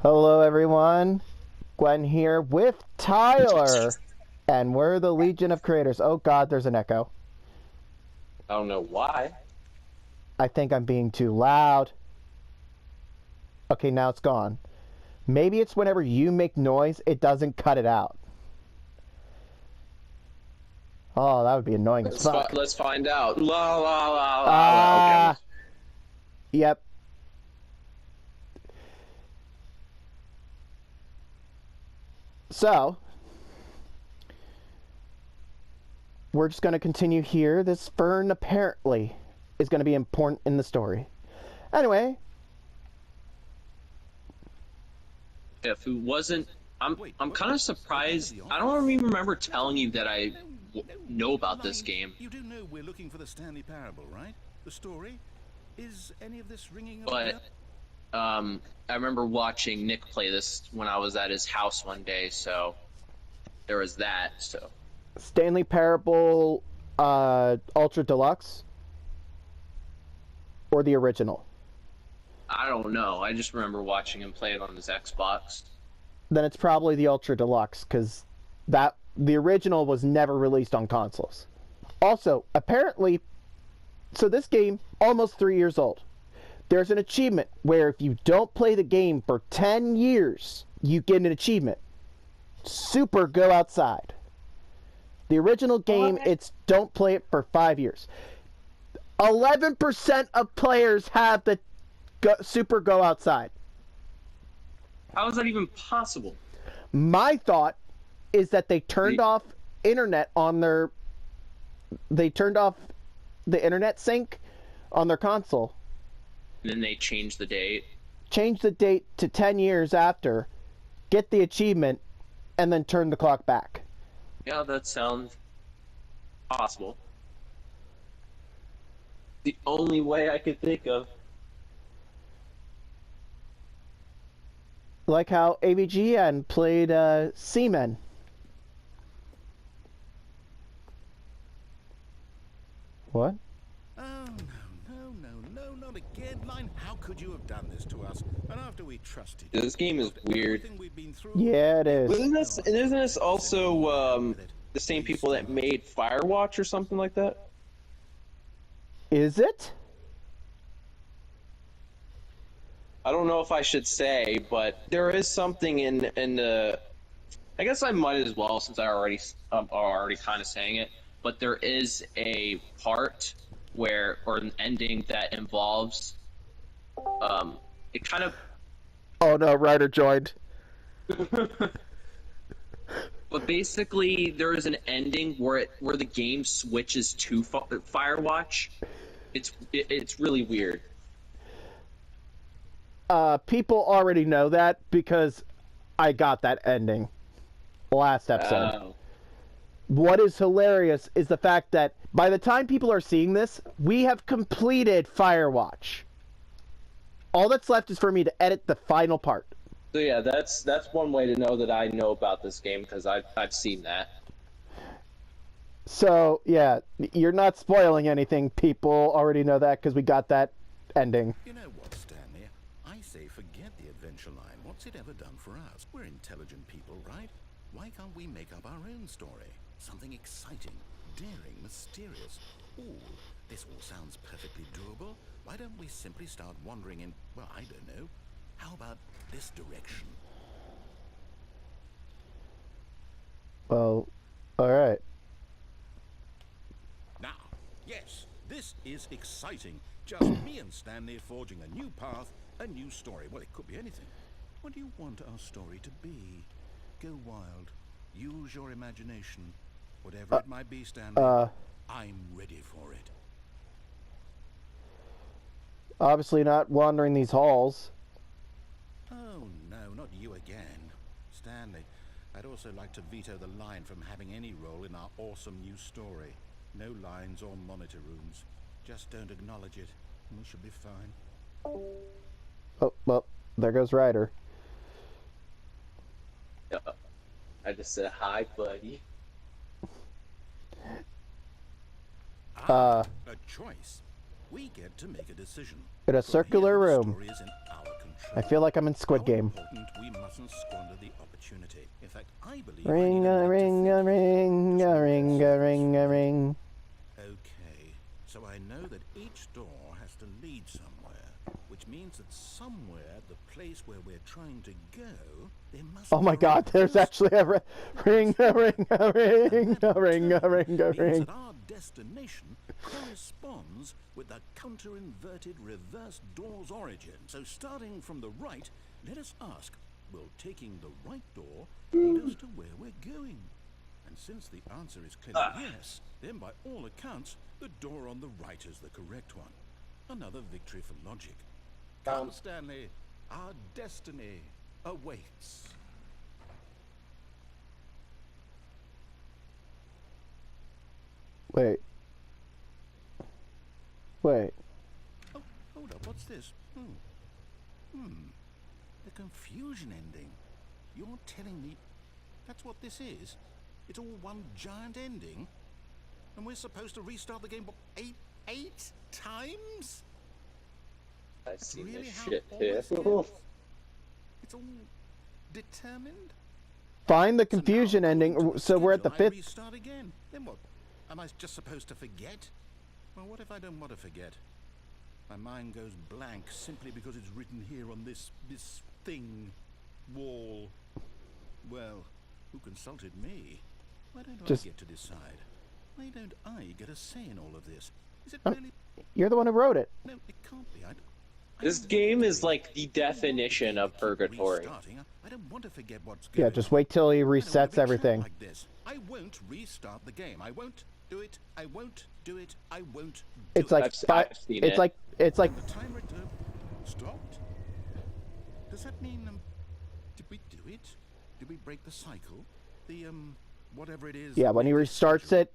Hello, everyone. Gwen here with Tyler, and we're the Legion of Creators. Oh God, there's an echo. I don't know why. I think I'm being too loud. Okay, now it's gone. Maybe it's whenever you make noise, it doesn't cut it out. Oh, that would be annoying as fuck. Let's find out. La la la la. Okay. Yep. So, we're just going to continue here. This Fern apparently is going to be important in the story. Anyway. If it wasn't, I'm kind of surprised. I don't even remember telling you that I know about this game. You do know we're looking for the Stanley parable, right? The story? Is any of this ringing a bell? But I remember watching Nick play this when I was at his house one day, so there was that. So Stanley Parable Ultra Deluxe or the original? I don't know. I just remember watching him play it on his Xbox. Then it's probably the Ultra Deluxe, because the original was never released on consoles. Also, apparently, so this game, almost 3 years old. There's an achievement where if you don't play the game for 10 years, you get an achievement. Super Go Outside. The original game, it's don't play it for 5 years. 11% of players have the Super Go Outside. How is that even possible? My thought is that they turned off internet on their... They turned off the internet sync on their console. And then they changed the date. Change the date to 10 years after, get the achievement, and then turn the clock back. Yeah, that sounds possible. The only way I could think of. Like how AVGN played Seamen. What? Oh, no, not again, Line. How could you have done this to us? And after we trusted you, this game is weird. Yeah, it is. Isn't this also the same people that made Firewatch or something like that? Is it? I don't know if I should say, but there is something in the. I guess I might as well, since I already kind of saying it. But there is a part or an ending that involves, it kind of. Oh no, Ryder joined. But basically, there is an ending where the game switches to Firewatch. It's really weird. People already know that because I got that ending last episode. Oh. What is hilarious is the fact that by the time people are seeing this, we have completed Firewatch. All that's left is for me to edit the final part. So yeah, that's one way to know that I know about this game, because I've seen that. So yeah, you're not spoiling anything. People already know that because we got that ending. You know what, Stanley? I say forget the adventure line. What's it ever done for us? We're intelligent people, right? Why can't we make up our own story? Something exciting, daring, mysterious. Ooh, this all sounds perfectly doable. Why don't we simply start wandering in, well, I don't know. How about this direction? Well, alright. Now, yes, this is exciting. Just me and Stanley forging a new path, a new story. Well, it could be anything. What do you want our story to be? Go wild. Use your imagination. Whatever it might be, Stanley, I'm ready for it. Obviously not wandering these halls. Oh, no, not you again. Stanley, I'd also like to veto the line from having any role in our awesome new story. No lines or monitor rooms. Just don't acknowledge it, and we should be fine. Oh, well, there goes Ryder. I just said hi, buddy. A choice. We get to make a decision. In a circular room. Story is in our control. I feel like I'm in Squid Game. How important mustn't squander the opportunity. In fact, I believe Ring a ring a ring a ring a ring a ring. Okay, so I know that each door has to lead somewhere, which means that somewhere, the place where we're trying to go, there must Oh be my a God! There's reverse actually a ring a ring a ring and that a ring a in turn ring a means ring. that our destination corresponds with the counter-inverted reverse door's origin. So starting from the right, let us ask, will taking the right door lead us to where we're going? And since the answer is clearly yes, then by all accounts, the door on the right is the correct one. Another victory for logic. Come, Stanley, our destiny awaits. Wait. Wait. Oh, hold up, what's this? The confusion ending. You're telling me that's what this is? It's all one giant ending? And we're supposed to restart the game eight times? I've That's seen really this how shit all too. this is? It's all determined? Find the So now, confusion according ending. to So we're at the schedule, I 5th. restart again. Then what? Am I just supposed to forget? Well, what if I don't want to forget? My mind goes blank simply because it's written here on this thing, wall. Well, who consulted me? Why don't Just- I get to decide? Why don't I get a say in all of this? Is it Oh. really? You're the one who wrote it. No, it can't be. I This don't game want it is to be. like the I don't want the game definition to of keep purgatory. restarting. I don't want to forget what's Yeah, going just on. wait till he I don't wanna resets be trapped everything. like this. I won't restart the game. I won't do it. I won't do it. I won't do It's like I've five. seen It's it. like it's like And the timer stopped. Does that mean did we do it? Did we break the cycle? The whatever it is. yeah. that When he made this restarts schedule?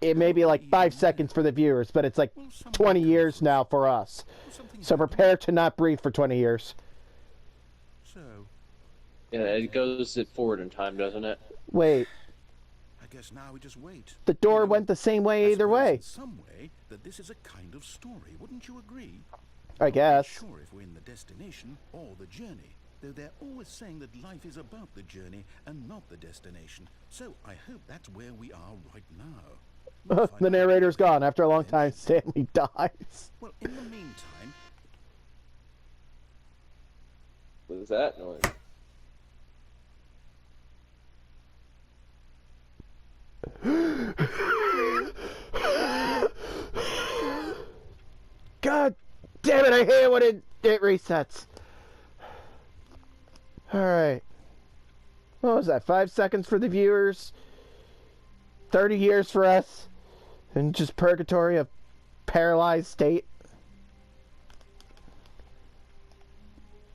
it may be like 5 seconds for the viewers, but it's like Well, someone 20 could years have- now for us. well, something So happened. prepare to not breathe for 20 years. So Yeah, it goes it forward in time, doesn't it? Wait, I guess now we just wait. the door You know, went the same I way either suppose way. in some way that this is a kind of story. Wouldn't you agree? I Not guess. sure if we're in the destination or the journey, though they're always saying that life is about the journey and not the destination. So I hope that's where we are right now. We'll find The out narrator's anyway. gone. After a long time, Eventually. Stanley dies. Well, in the meantime, What is that noise? God damn it! I hate it when it resets. All right. What was that? 5 seconds for the viewers. 30 years for us. And just purgatory of paralyzed state.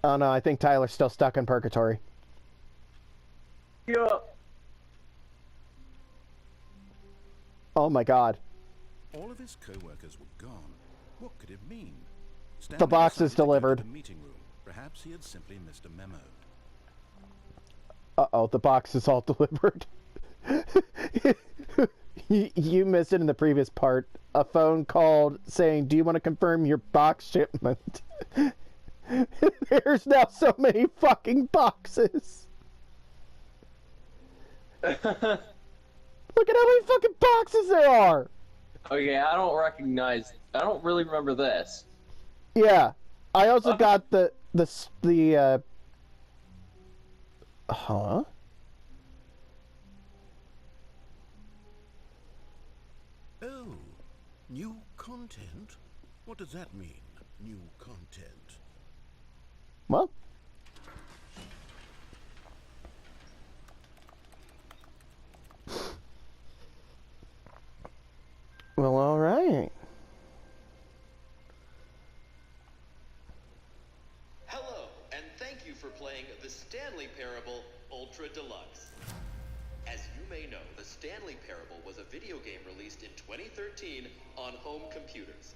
Oh no, I think Tyler's still stuck in purgatory. Yeah. Oh my God. all of his co-workers were gone. What could it mean? The box is decided to go to delivered. the meeting room. Perhaps he had simply missed a memo. Uh-oh, the box is all delivered. You missed it in the previous part. A phone called saying, do you want to confirm your box shipment? There's now so many fucking boxes. Look at how many fucking boxes there are. Okay, I don't really remember this. Yeah. I also got the huh? Oh, new content? What does that mean, new content? Well, all right. Hello, and thank you for playing the Stanley Parable Ultra Deluxe. As you may know, the Stanley Parable was a video game released in 2013 on home computers.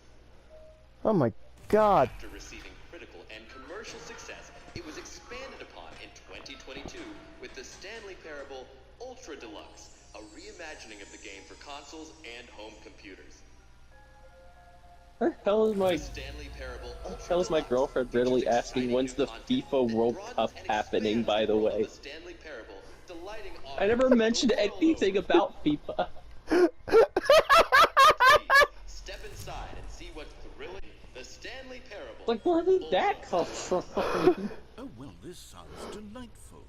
Oh my God. After receiving critical and commercial success, it was expanded upon in 2022 with the Stanley Parable Ultra Deluxe, a reimagining of the game for consoles and home computers. What the hell is my Stanley Parable Ultra hell is my Deluxe girlfriend features literally asking exciting when's new the content FIFA that World broadens Cup and happening, expands by the world of way? the Stanley Parable, delighting I never audiences mentioned the world anything over. about FIFA. Please, step inside and see what's thrilling. The Stanley Parable. Like, where did that Ultra come Deluxe. from? Oh, well, this sounds delightful.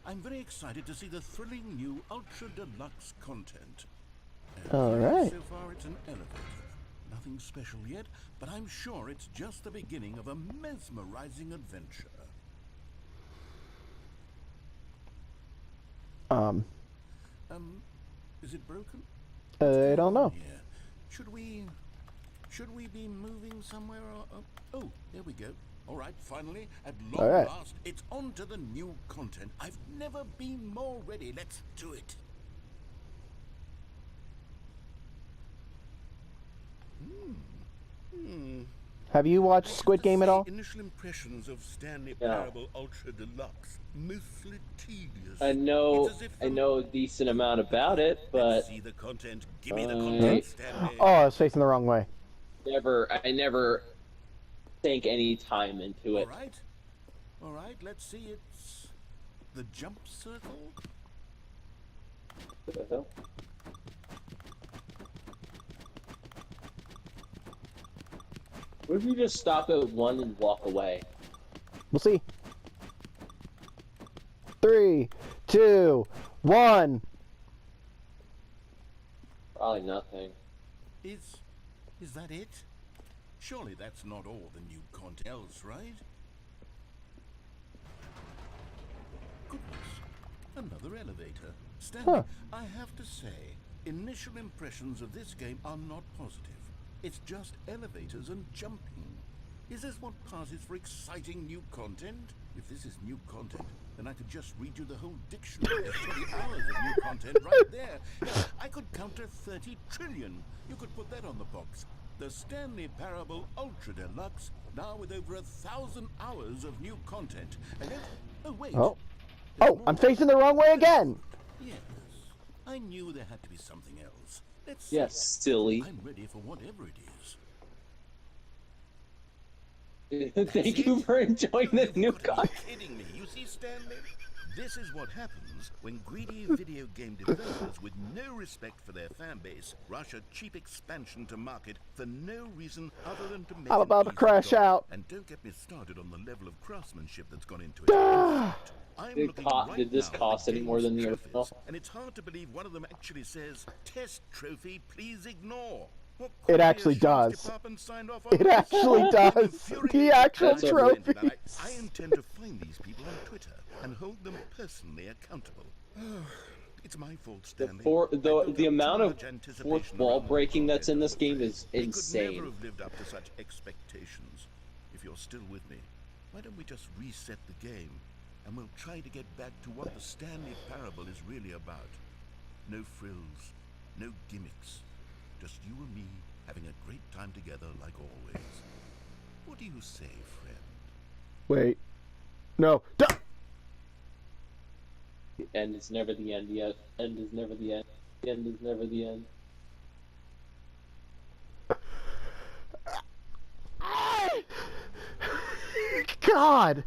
I'm very excited to see the thrilling new Ultra Deluxe content. And All here, right. so far, it's an elevator. Nothing special yet, but I'm sure it's just the beginning of a mesmerizing adventure. Is it broken? I don't know. Yeah. Should we be moving somewhere? Or, oh, there we go. All right, finally, at long All right. last, it's on to the new content. I've never been more ready. Let's do it. Have you watched I have Squid to Game at say, all? Initial impressions of Stanley Yeah. Parable Ultra Deluxe, mostly tedious. I know It's as if a decent amount about it, Let's but see the content. Give me the Uh, content, Stanley. Oh, I was facing the wrong way. I never sank any time into it. All right. Let's see. It's the jump circle. What the hell? What if you just stop at one and walk away? We'll see. 3, 2, 1. Probably nothing. Is that it? Surely that's not all the new content else, right? Goodness, another elevator. Stanley, Huh. I have to say, initial impressions of this game are not positive. It's just elevators and jumping. Is this what passes for exciting new content? If this is new content, then I could just read you the whole dictionary. There's 20 hours of new content right there. Yeah, I could count to 30 trillion. You could put that on the box. The Stanley Parable Ultra Deluxe, now with over 1,000 hours of new content. And then, oh wait. Oh. There's Oh, more. I'm facing the wrong way again. Yes, I knew there had to be something else. Let's see. Yes, silly. I'm ready for whatever it is. Thank you for enjoying the new You've got to content. be kidding me. You see, Stanley? This is what happens when greedy video game developers with no respect for their fan base rush a cheap expansion to market for no reason other than to make I'm an about to easy crash dollar. out. And don't get me started on the level of craftsmanship that's gone into it. In fact, I'm looking right Did this now at cost the any more than the game's original? trophies, and it's hard to believe one of them actually says, "Test trophy, please ignore." What It quality actually assurance does. department signed off on It this? actually I'm does. infuriated. The actual That's trophies. I intend to find these people on Twitter and hold them personally accountable. It's my fault, Stanley. The amount of fourth wall breaking that's in this game is We could insane. never have lived up to such expectations. If you're still with me, why don't we just reset the game and we'll try to get back to what the Stanley Parable is really about. No frills, no gimmicks. Just you and me having a great time together like always. What do you say, friend? Wait. No. The end is never the end yet. End is never the end. The end is never the end. God.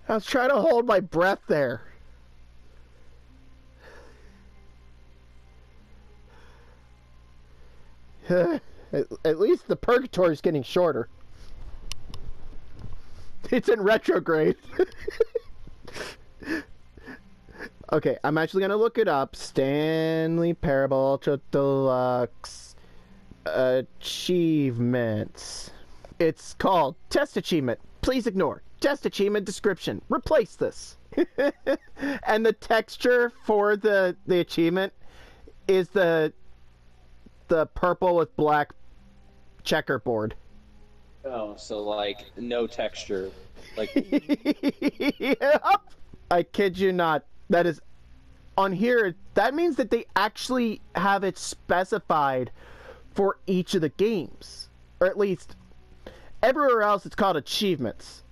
I was trying to hold my breath there. At least the purgatory's getting shorter. It's in retrograde. Okay, I'm actually gonna look it up. Stanley Parable Ultra Deluxe achievements. It's called Test Achievement. Please ignore. Test Achievement description. Replace this. And the texture for the achievement is the purple with black checkerboard. Oh, so like no texture. Like Yep. I kid you not. That is on here. That means that they actually have it specified for each of the games, or at least everywhere else it's called achievements.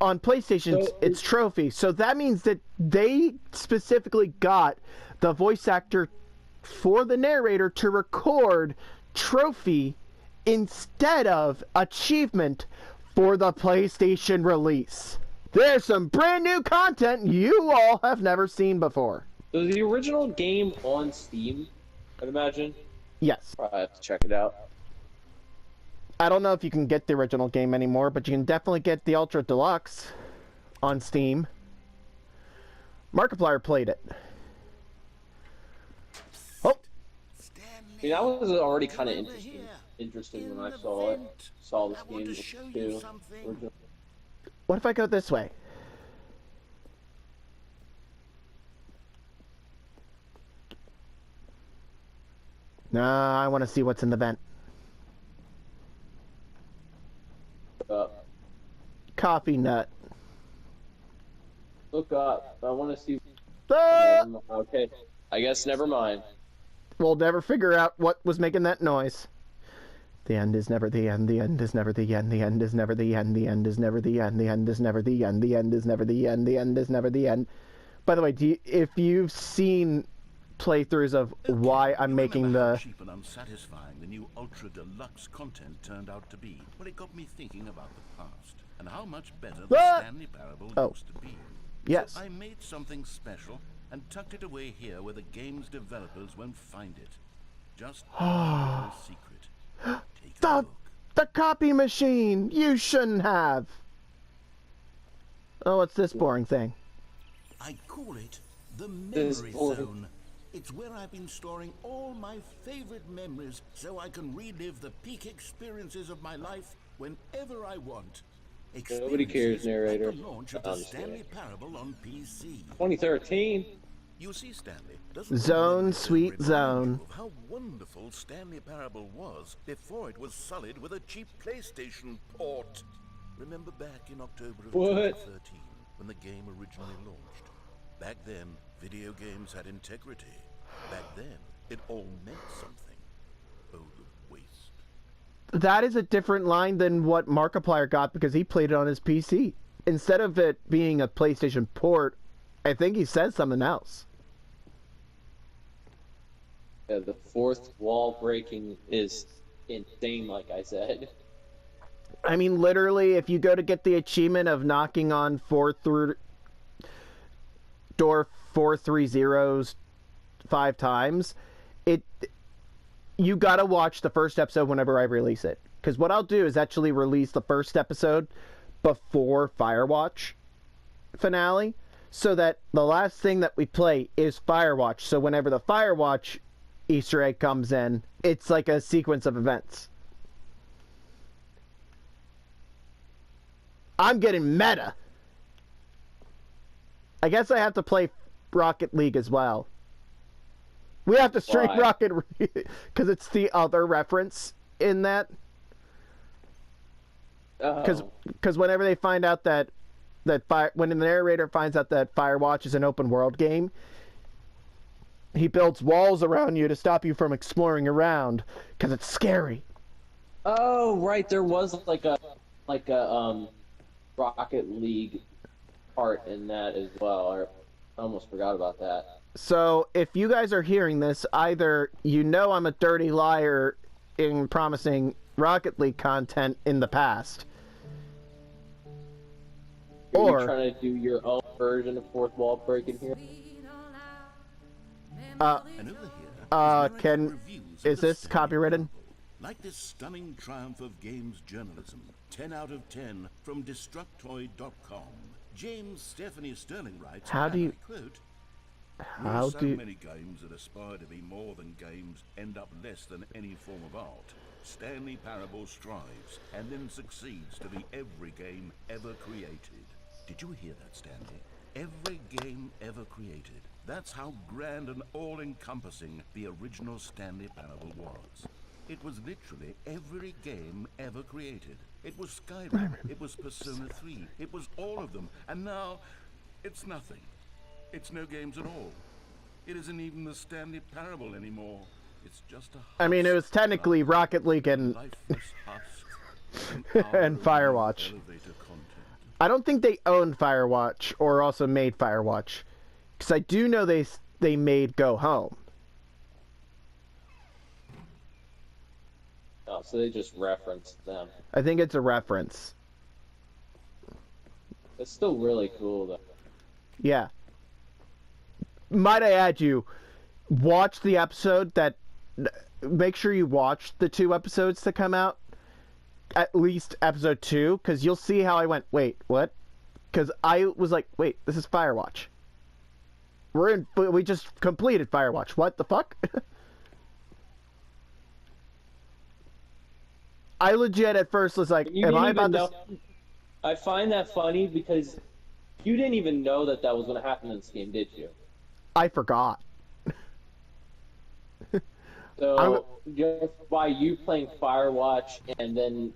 On PlayStation, So it's trophy. So that means that they specifically got the voice actor for the narrator to record trophy instead of achievement for the PlayStation release. There's some brand new content you all have never seen before. So the original game on Steam, I'd imagine. Yes. Probably have to check it out. I don't know if you can get the original game anymore, but you can definitely get the Ultra Deluxe on Steam. Markiplier played it. Oh! I mean, that was already kind of interesting when I saw it. Saw this game too. What if I go this way? Nah, I want to see what's in the vent. Coffee nut. Look up. I want to see. Ah! Okay. I guess never mind. We'll never figure out what was making that noise. The end is never the end. The end is never the end. The end is never the end. The end is never the end. The end is never the end. The end is never the end. The end is never the end. By the way, if you've seen playthroughs of why I'm making the cheap and unsatisfying the new Ultra Deluxe content turned out to be, well, it got me thinking about the past and how much better the Stanley Parable used to be. Yes. So I made something special and tucked it away here where the game's developers won't find it. Just a little secret. Take a look. The copy machine! You shouldn't have! Oh, what's this boring thing? I call it the Memory Zone. It's where I've been storing all my favorite memories so I can relive the peak experiences of my life whenever I want. Nobody cares, narrator. Like the launch of the Stanley Parable on PC. 2013. You see, Stanley, Zone, sweet zone. of how wonderful Stanley Parable was before it was sullied with a cheap PlayStation port. Remember back in October of 2013 when the game originally launched? Back then, video games had integrity. Back then, it all meant something. Oh, the waste. That is a different line than what Markiplier got because he played it on his PC. Instead of it being a PlayStation port, I think he said something else. Yeah, the fourth wall breaking is insane, like I said. I mean, literally, if you go to get the achievement of knocking on door 430's 5 times, you gotta watch the first episode whenever I release it. Because what I'll do is actually release the first episode before Firewatch finale, so that the last thing that we play is Firewatch. So whenever the Firewatch Easter egg comes in, it's like a sequence of events. I'm getting meta. I guess I have to play Rocket League as well. We have to stream Rocket because it's the other reference in that. Because whenever they find out when the narrator finds out that Firewatch is an open world game, he builds walls around you to stop you from exploring around because it's scary. Oh, right. There was like a Rocket League part in that as well. I almost forgot about that. So if you guys are hearing this, either you know I'm a dirty liar in promising Rocket League content in the past, Are you trying to do your own version of fourth wall breaking here? Is this copyrighted? Like this stunning triumph of games journalism, 10 out of 10 from Destructoid.com. James Stephanie Sterling writes, How do you... quote, How so do... many games that aspire to be more than games end up less than any form of art. Stanley Parable strives and then succeeds to be every game ever created. Did you hear that, Stanley? Every game ever created. That's how grand and all-encompassing the original Stanley Parable was. It was literally every game ever created. It was Skyrim, it was Persona 3, it was all of them, and now it's nothing. It's no games at all. It isn't even the Stanley Parable anymore. It's just a husk. I mean, it was technically Rocket League and and Firewatch. I don't think they owned Firewatch or also made Firewatch, because I do know they made Go Home. Oh, so they just referenced them. I think it's a reference. It's still really cool, though. Yeah. Might I add you, watch the episode that... Make sure you watch the 2 episodes that come out. At least episode 2, because you'll see how I went, wait, what? Because I was like, wait, this is Firewatch. We just completed Firewatch. What the fuck? I legit at first was like, You am didn't I even about know. to... I find that funny because you didn't even know that was going to happen in this game, did you? I forgot. So just by you playing Firewatch and then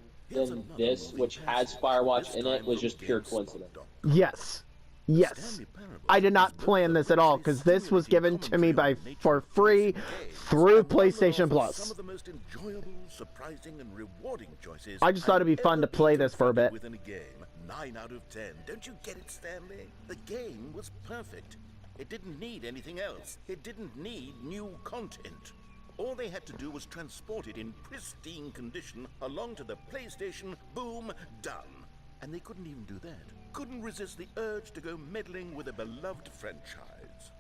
this, which has Firewatch in it, was just pure coincidence. Yes. Yes. I did not plan this at all, because this was given to me for free through PlayStation Plus. Some of the most enjoyable, surprising, and rewarding choices I just thought it'd be fun to play this for a bit. Within a game, 9 out of 10. Don't you get it, Stanley? The game was perfect. It didn't need anything else. It didn't need new content. All they had to do was transport it in pristine condition along to the PlayStation. Boom, done. And they couldn't even do that. Couldn't resist the urge to go meddling with a beloved franchise.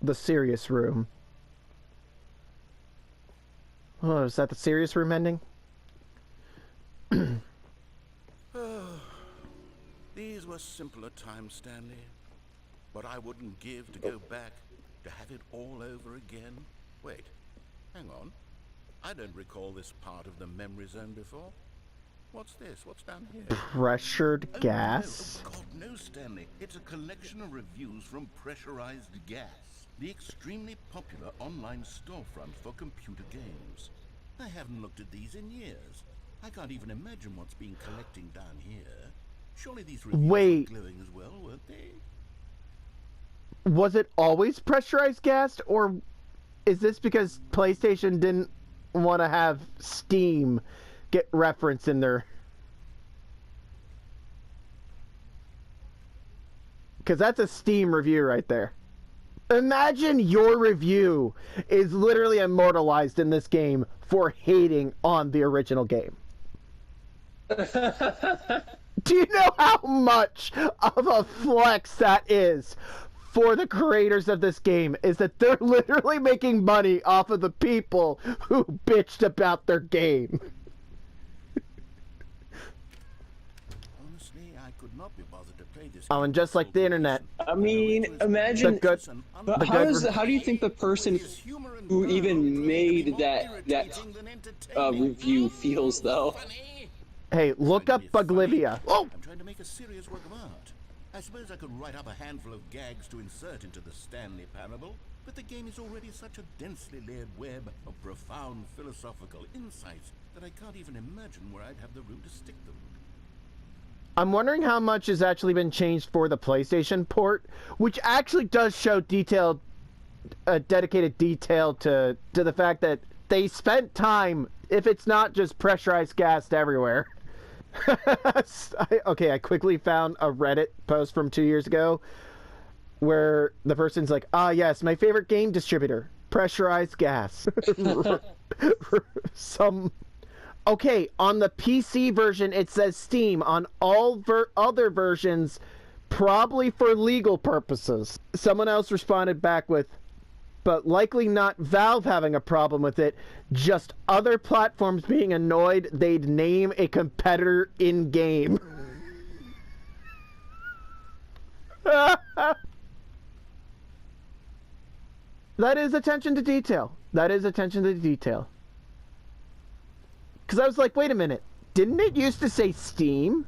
The serious room. Oh, is that the serious room ending? These were simpler times, Stanley. But I wouldn't give to go back to have it all over again. Wait, hang on. I don't recall this part of the memory zone before. What's this? What's down here? Pressured gas? No. Oh, God, no, Stanley. It's a collection of reviews from Pressurized Gas, the extremely popular online storefront for computer games. I haven't looked at these in years. I can't even imagine what's been collecting down here. Surely these reviews were glowing as well, weren't they? Was it always pressurized gas, or is this because PlayStation didn't want to have Steam get referenced in their... Because that's a Steam review right there. Imagine your review is literally immortalized in this game for hating on the original game. Do you know how much of a flex that is for the creators of this game? Is that they're literally making money off of the people who bitched about their game. Honestly, I could not be bothered to play this. Oh, and just like the internet. I mean, imagine. How do you think the person who even made that review feels, though? Hey, look up Buglivia. Oh! I'm trying to make a serious work of art. I suppose I could write up a handful of gags to insert into the Stanley Parable, but the game is already such a densely layered web of profound philosophical insights that I can't even imagine where I'd have the room to stick them. I'm wondering how much has actually been changed for the PlayStation port, which actually does show detailed, dedicated detail to the fact that they spent time, if it's not just pressurized gas everywhere. I quickly found a Reddit post from 2 years ago where the person's like, yes, my favorite game distributor, pressurized gas. Okay, on the PC version it says Steam. On all other versions, probably for legal purposes. Someone else responded back with, but likely not Valve having a problem with it, just other platforms being annoyed they'd name a competitor in-game. That is attention to detail. That is attention to detail. Because I was like, wait a minute, didn't it used to say Steam?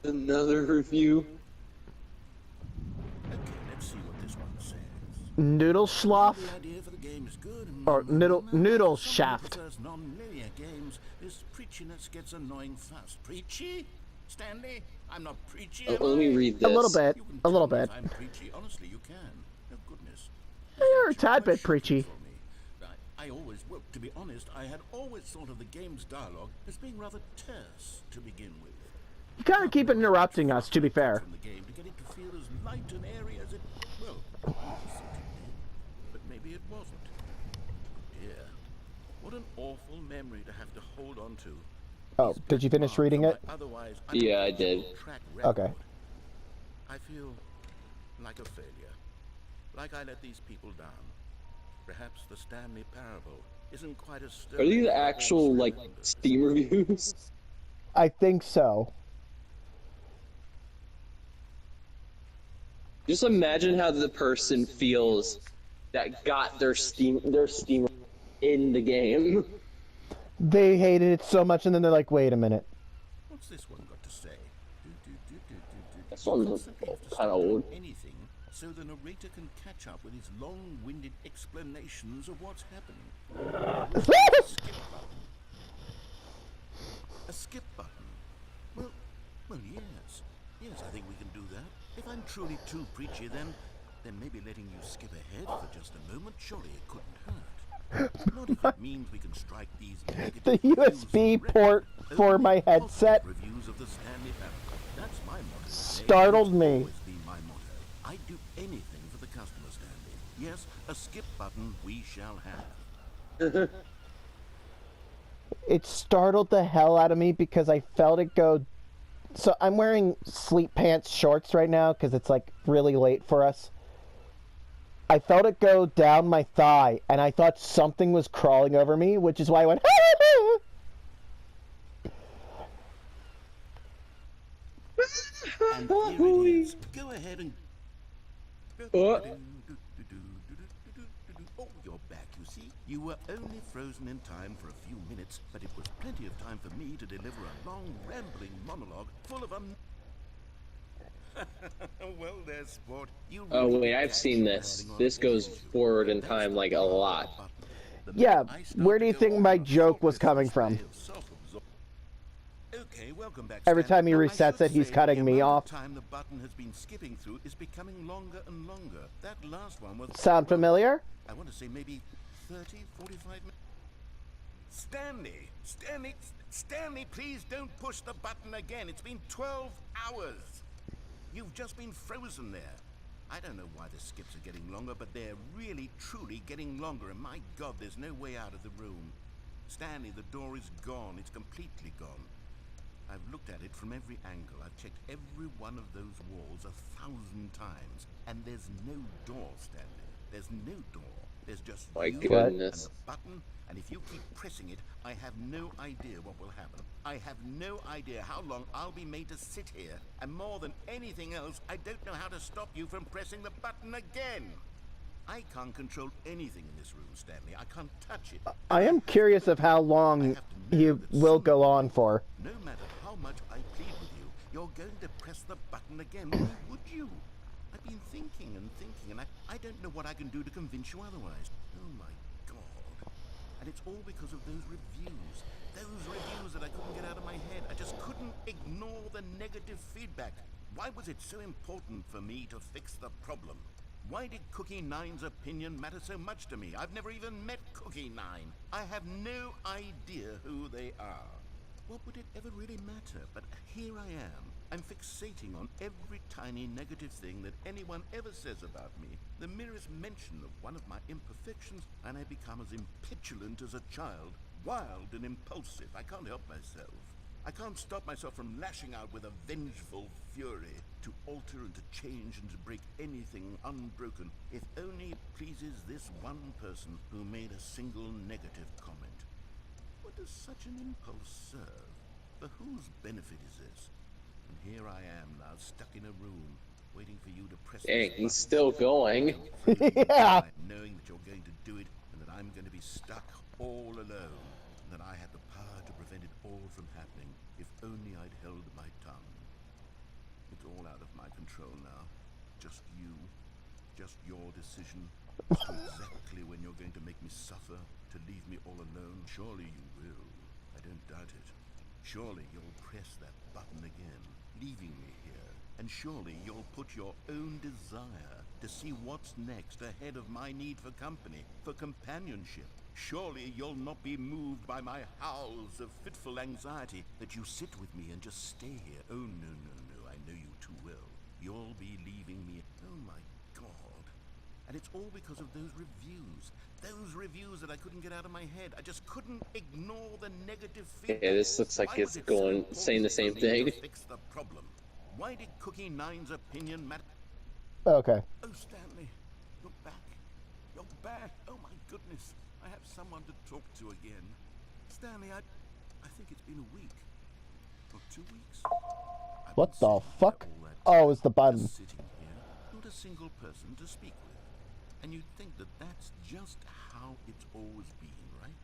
Another review. Okay, let's see what this one says. Noodle Schloff? The idea for the game is good. Or Noodle Shaft. Non-linear games, this preachiness gets annoying fast. Preachy? Stanley? I'm not preachy. Let me read this. A little bit. You can A little tell me bit. if I'm preachy. Honestly, you can. Oh, goodness. You're a tad bit preachy. I always, well, to be honest, I had always thought of the game's dialogue as being rather terse to begin with. You kind of keep interrupting us, to be fair. From the game to get it to feel as light and airy as it. Well, it did, but maybe it wasn't. Dear, what an awful memory to have to hold on to. Oh, did you finish reading it? Otherwise, Yeah, I did. Okay. I feel like a failure. Like I let these people down. Perhaps the Stanley parable isn't quite as Are these actual, like, Steam reviews? I think so. Just imagine how the person feels that got their Steam in the game. They hated it so much, and then they're like, wait a minute. What's this one got to say? This one's kind of old. Anything, so the narrator can catch up with his long-winded explanations of what's happening. A skip button. Well, yes. Yes, I think we can do that. If I'm truly too preachy, then maybe letting you skip ahead for just a moment, surely it couldn't hurt. Not if it means we can strike these The USB port for my headset reviews of the Stanley parable. That's my motto. startled me. Always be my motto. I'd do anything for the customer, Stanley. Yes, a skip button we shall have. It startled the hell out of me because I felt it go. So I'm wearing sleep pants shorts right now because it's like really late for us. I felt it go down my thigh and I thought something was crawling over me, which is why I went And here it is. Go ahead and... Oh, you're back, you see. You were only frozen in time for a few minutes, but it was plenty of time for me to deliver a long, rambling monologue full of well, there's sport. You Oh really wait, I've catch seen me this. holding on This to goes you. forward in time like a lot. Yeah, where do you think my joke was coming from? Okay, welcome back, Every Stanley. time he Now, I resets should it, he's say cutting the me amount off. of time the button has been skipping through is becoming longer and longer. That last one was... Sound familiar? I want to say maybe 30, 45 minutes. Stanley, please don't push the button again. It's been 12 hours. You've just been frozen there. I don't know why the skips are getting longer, but they're really, truly getting longer. And my God, there's no way out of the room. Stanley, the door is gone. It's completely gone. I've looked at it from every angle. I've checked every one of those walls 1,000 times. And there's no door, Stanley. There's no door. There's just My you goodness. and the button. And if you keep pressing it, I have no idea what will happen. I have no idea how long I'll be made to sit here. And more than anything else, I don't know how to stop you from pressing the button again. I can't control anything in this room, Stanley. I can't touch it. I am curious of how long you will go on for. No matter how much I plead with you, you're going to press the button again. Why would you? I've been thinking and I don't know what I can do to convince you otherwise. Oh my God. And it's all because of those reviews. Those reviews that I couldn't get out of my head. I just couldn't ignore the negative feedback. Why was it so important for me to fix the problem? Why did Cookie Nine's opinion matter so much to me? I've never even met Cookie Nine. I have no idea who they are. What would it ever really matter? But here I am. I'm fixating on every tiny negative thing that anyone ever says about me. The merest mention of one of my imperfections, and I become as impetulant as a child. Wild and impulsive. I can't help myself. I can't stop myself from lashing out with a vengeful fury to alter and to change and to break anything unbroken, if only it pleases this one person who made a single negative comment. What does such an impulse serve? For whose benefit is this? And here I am now, stuck in a room, waiting for you to press Dang, this he's button. still going. Yeah. Knowing that you're going to do it, and that I'm going to be stuck all alone, and that I had the power to prevent it all from happening, if only I'd held my tongue. It's all out of my control now. Just you. Just your decision. As to exactly when you're going to make me suffer, to leave me all alone. Surely you will. I don't doubt it. Surely you'll press that button again, leaving me here. And surely you'll put your own desire to see what's next ahead of my need for company, for companionship. Surely you'll not be moved by my howls of fitful anxiety that you sit with me and just stay here. Oh, no, no, no, I know you too well. You'll be leaving me. Oh, my God. And it's all because of those reviews. Those reviews that I couldn't get out of my head. I just couldn't ignore the negative feedback. Yeah, this looks like it's going, saying the same thing. To fix the problem? Why did Cookie Nine's opinion matter? Okay. Oh, Stanley, you're back. You're back. Oh, my goodness. I have someone to talk to again. Stanley, I think it's been a week. Or 2 weeks. I've What been the sitting fuck? here all that Oh, time, it's the button. just sitting here, not a single person to speak with. And you'd think that that's just how it's always been, right?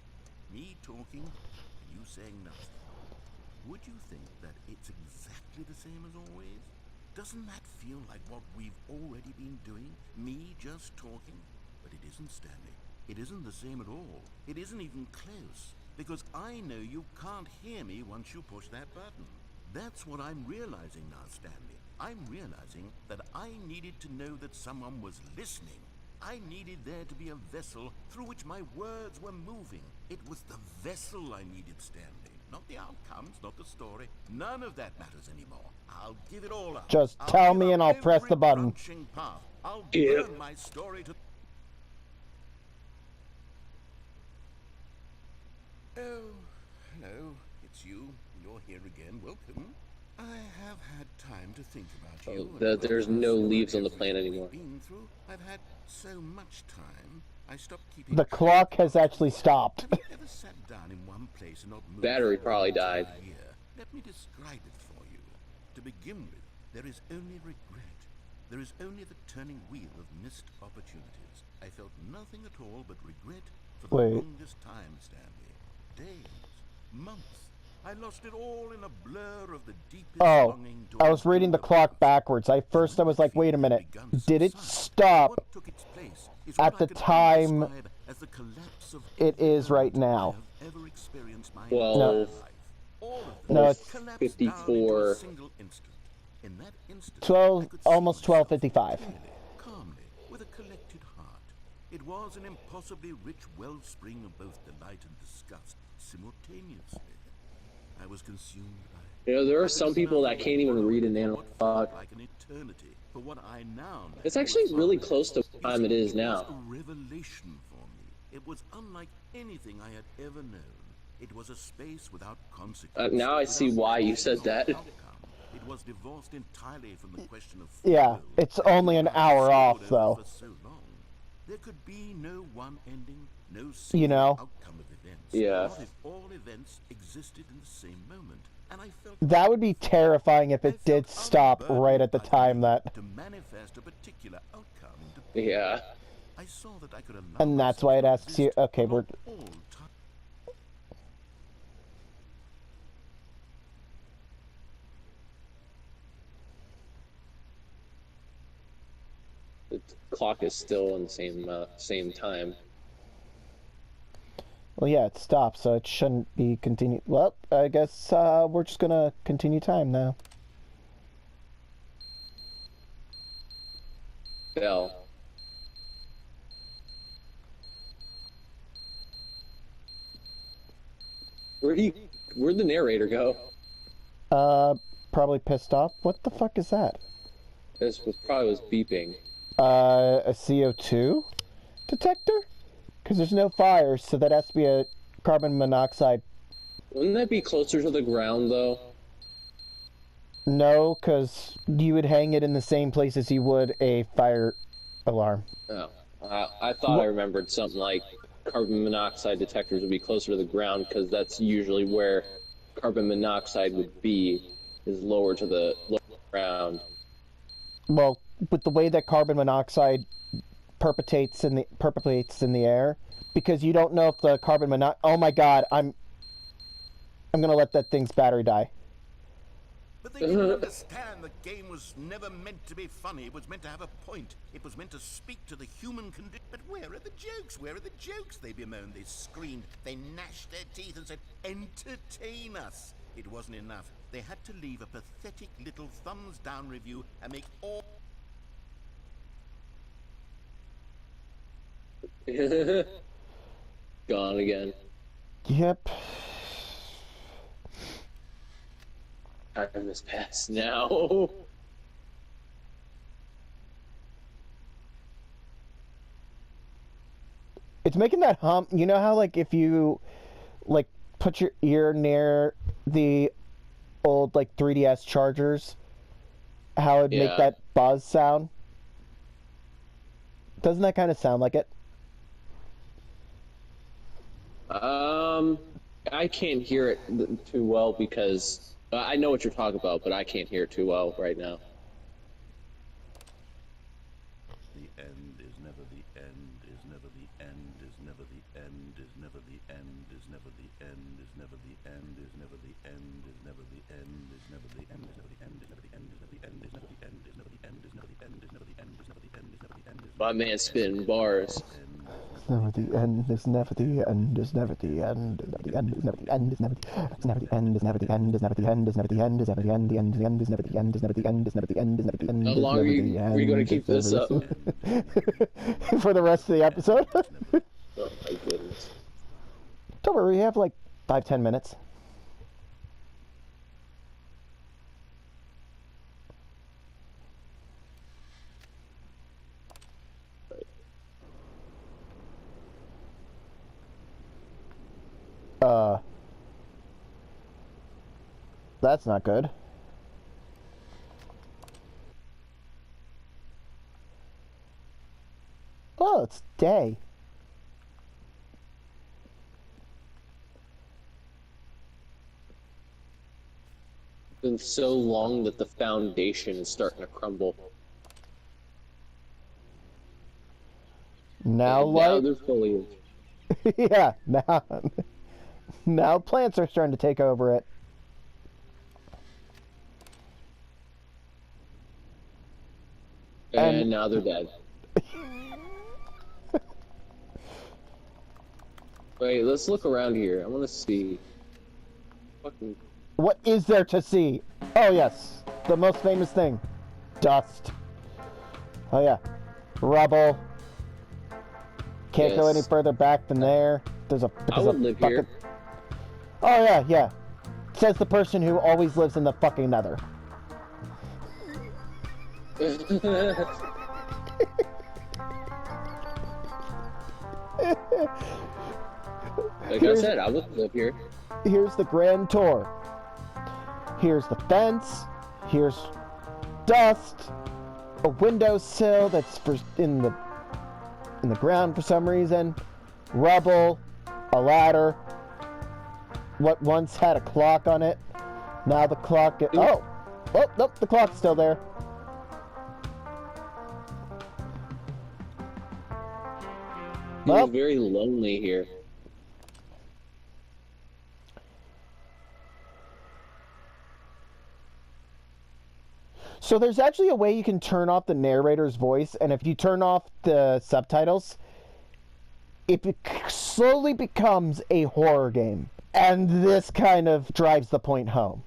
Me talking, and you saying nothing. Would you think that it's exactly the same as always? Doesn't that feel like what we've already been doing? Me just talking? But it isn't, Stanley. It isn't the same at all. It isn't even close. Because I know you can't hear me once you push that button. That's what I'm realizing now, Stanley. I'm realizing that I needed to know that someone was listening. I needed there to be a vessel through which my words were moving. It was the vessel I needed, Stanley. Not the outcomes, not the story. None of that matters anymore. I'll give it all up. Just I'll tell give me up and I'll press every the button. branching path. I'll Yeah. burn my story to... Oh, hello. It's you. You're here again. Welcome. I have had time to think about you. Oh, and there's about no us and leaves on the everything planet we've anymore. been through. I've had so much time. I stopped keeping The clock has actually stopped. Have you ever sat down in one place and not moved? Battery for probably an entire died. year? Let me describe it for you. To begin with, there is only regret. There is only the turning wheel of missed opportunities. I felt nothing at all but regret for the Wait. longest time, Stanley. Days, months. I lost it all in a blur of the deepest Oh, longing I towards was reading the the clock past. backwards. First I was like, wait a minute. Did it stop What took its place is at what I the can time only describe as the collapse of it every is right moment now? I have ever experienced my Well, entire life. All of them No, it's collapsed 54. down into a single instant. In that instant, 12 I could see almost myself 12:55. clearly, calmly, with a collected heart. It was an impossibly rich wellspring of both delight and disgust simultaneously. I was consumed by You know, there I are was some people that can't even read an for analog what clock. felt like an eternity, for what I now know It's was actually really far close to less. what You time it see, is was now. a revelation for me. It was unlike anything I had ever known. It was a space without consequence. Now I see without why you action said or that. outcome. It was divorced entirely from the question of free Yeah, will it's that only an I hour off, stored though. over for so long. There could be no one ending, no You single know? outcome of events. Yeah. What if all events existed in the same moment? And I felt That would be terrifying if I it did felt stop unburdened right at the by the time need that... to manifest a particular outcome into Yeah. I saw that I could allow And that's why it myself to asks you, exist okay, along we're... all time. The clock is still in the same time. Well, yeah, it stopped, so it shouldn't be continued. Well, I guess we're just gonna continue time now. Bell. Where'd the narrator go? Probably pissed off. What the fuck is that? This probably was beeping. A CO2 detector? Because there's no fire, so that has to be a carbon monoxide. Wouldn't that be closer to the ground, though? No, because you would hang it in the same place as you would a fire alarm. Oh. I thought I remembered something like carbon monoxide detectors would be closer to the ground, because that's usually where carbon monoxide would be, is lower to the ground. Well, with the way that carbon monoxide perpetuates in the air, because you don't know if the carbon monoxide... Oh my god, I'm gonna let that thing's battery die. But they didn't understand the game was never meant to be funny. It was meant to have a point. It was meant to speak to the human condition. But where are the jokes? Where are the jokes? They bemoaned, they screamed, they gnashed their teeth and said, entertain us. It wasn't enough. They had to leave a pathetic little thumbs down review and make all... gone again. Yep. Time has passed now. It's making that hum. You know how, like, if you, like, put your ear near the old, like, 3DS chargers, how it'd make that buzz sound? Doesn't that kind of sound like it? I can't hear it too well because I know what you're talking about, but I can't hear it too well right now. The end is never the end, is never the end, is never the end, is never the end, is never the end, is never the end, is never the end, is never the end, is never the end, is never the end, is never the end, is never the end, is never the end, is never the end, is never the end, is never the end, is never the end, is never the end. My man's spitting bars. Never the end is never the end is never the end is never the end is never the end is never the end is never the end is never the end is never the end is never the end the end the end is never the end is never the end is never the end is never the end. How long are you going to keep this up? For the rest of the episode? Oh my goodness. Don't worry, we have like 5-10 minutes. That's not good. Oh, it's day. It's been so long that the foundation is starting to crumble. Now And light. now there's foliage. Yeah, now plants are starting to take over it. And now they're dead. Wait, let's look around here. I want to see. Fucking. What is there to see? Oh yes, the most famous thing. Dust. Oh yeah. Rubble. Can't go any further back than there. I would live here. Oh yeah, yeah. Says the person who always lives in the fucking nether. Like I said, I would live here. Here's the grand tour. Here's the fence. Here's dust. A windowsill that's in the ground for some reason. Rubble. A ladder. What once had a clock on it. Now the clock. Oh, nope. The clock's still there. It's very lonely here. So there's actually a way you can turn off the narrator's voice, and if you turn off the subtitles, it slowly becomes a horror game. And this kind of drives the point home.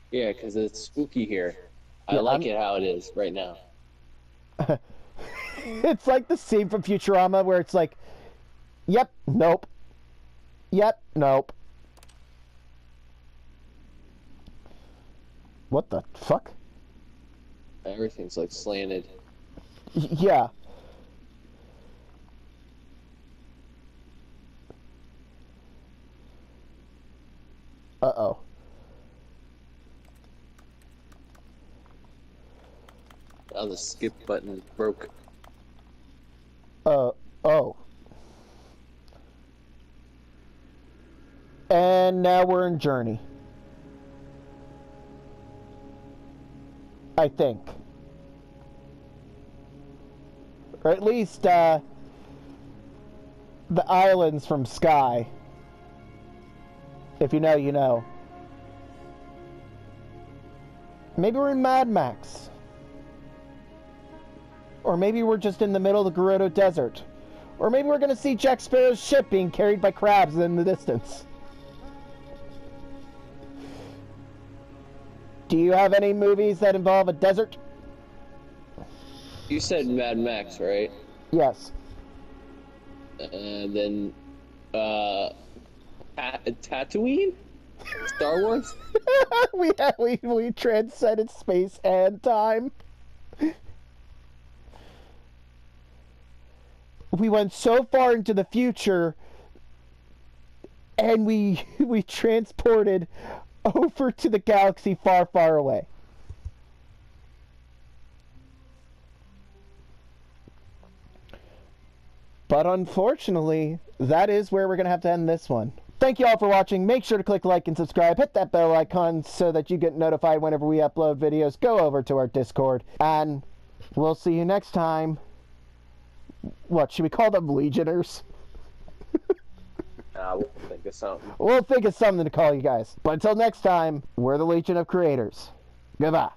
Yeah, because it's spooky here. I like it how it is right now. It's like the scene from Futurama where it's like, yep, nope. Yep, nope. What the fuck? Everything's like slanted. Yeah. Uh-oh. Now the skip button broke. Oh. And now we're in Journey. I think. Or at least, the islands from Sky. If you know, you know. Maybe we're in Mad Max. Or maybe we're just in the middle of the Gerudo Desert. Or maybe we're going to see Jack Sparrow's ship being carried by crabs in the distance. Do you have any movies that involve a desert? You said Mad Max, right? Yes. Then, Tatooine? Star Wars? we transcended space and time. We went so far into the future, and we transported over to the galaxy far, far away. But unfortunately, that is where we're going to have to end this one. Thank you all for watching. Make sure to click like and subscribe. Hit that bell icon so that you get notified whenever we upload videos. Go over to our Discord. And we'll see you next time. What, should we call them Legioners? We'll think of something. We'll think of something to call you guys. But until next time, we're the Legion of Creators. Goodbye.